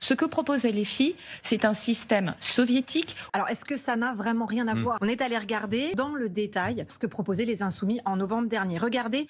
Ce que propose LFI, c'est un système soviétique. Alors, est-ce que ça n'a vraiment rien à voir? On est allé regarder dans le détail ce que proposaient les Insoumis en novembre dernier. Regardez.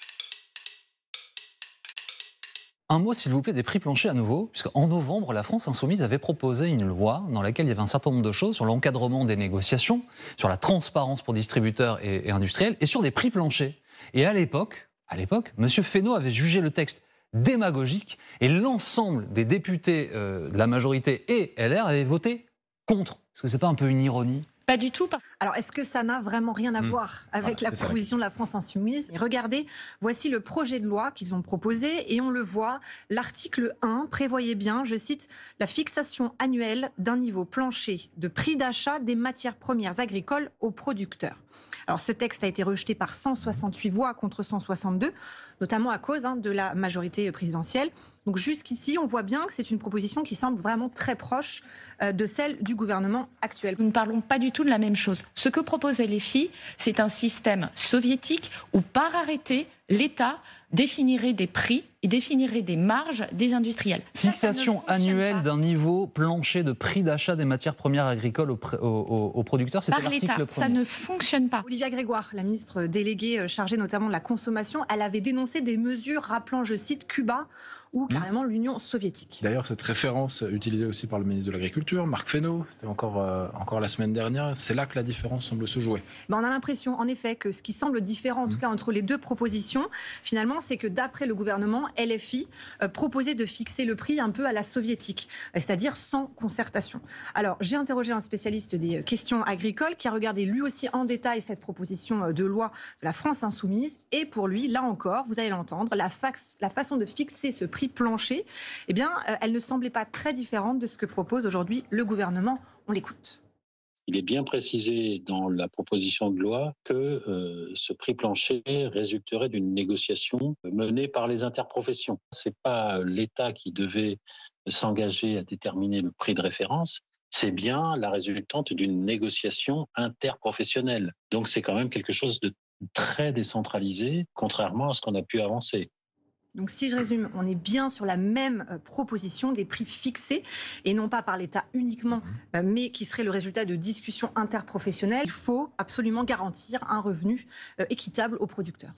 Un mot, s'il vous plaît, des prix planchers à nouveau, puisqu'en novembre, la France Insoumise avait proposé une loi dans laquelle il y avait un certain nombre de choses sur l'encadrement des négociations, sur la transparence pour distributeurs et industriels, et sur des prix planchers. Et à l'époque, M. Fesneau avait jugé le texte démagogique, et l'ensemble des députés de la majorité et LR avaient voté contre. Est-ce que c'est pas un peu une ironie ? Pas du tout. Alors, est-ce que ça n'a vraiment rien à voir avec la proposition de la France Insoumise? Regardez, voici le projet de loi qu'ils ont proposé et on le voit, l'article 1 prévoyait bien, je cite, la fixation annuelle d'un niveau plancher de prix d'achat des matières premières agricoles aux producteurs. Alors, ce texte a été rejeté par 168 voix contre 162, notamment à cause de la majorité présidentielle. Donc jusqu'ici, on voit bien que c'est une proposition qui semble vraiment très proche de celle du gouvernement actuel. Nous ne parlons pas du tout de la même chose. Ce que propose LFI, c'est un système soviétique où, par arrêté, l'État définirait des prix et définirait des marges des industriels. Fixation annuelle d'un niveau plancher de prix d'achat des matières premières agricoles aux producteurs, c'était l'article 1er. Ça ne fonctionne pas. Olivia Grégoire, la ministre déléguée chargée notamment de la consommation, elle avait dénoncé des mesures rappelant, je cite, Cuba ou carrément l'Union soviétique. D'ailleurs, cette référence utilisée aussi par le ministre de l'Agriculture, Marc Fesneau, c'était encore la semaine dernière, c'est là que la différence semble se jouer. On a l'impression, en effet, que ce qui semble différent, en tout cas entre les deux propositions, finalement, c'est que d'après le gouvernement, LFI proposait de fixer le prix un peu à la soviétique, c'est-à-dire sans concertation. Alors, j'ai interrogé un spécialiste des questions agricoles qui a regardé lui aussi en détail cette proposition de loi de la France Insoumise. Et pour lui, là encore, vous allez l'entendre, la façon de fixer ce prix plancher, eh bien, elle ne semblait pas très différente de ce que propose aujourd'hui le gouvernement. On l'écoute. Il est bien précisé dans la proposition de loi que ce prix plancher résulterait d'une négociation menée par les interprofessions. Ce n'est pas l'État qui devait s'engager à déterminer le prix de référence, c'est bien la résultante d'une négociation interprofessionnelle. Donc c'est quand même quelque chose de très décentralisé, contrairement à ce qu'on a pu avancer. Donc si je résume, on est bien sur la même proposition des prix fixés et non pas par l'État uniquement, mais qui serait le résultat de discussions interprofessionnelles. Il faut absolument garantir un revenu équitable aux producteurs.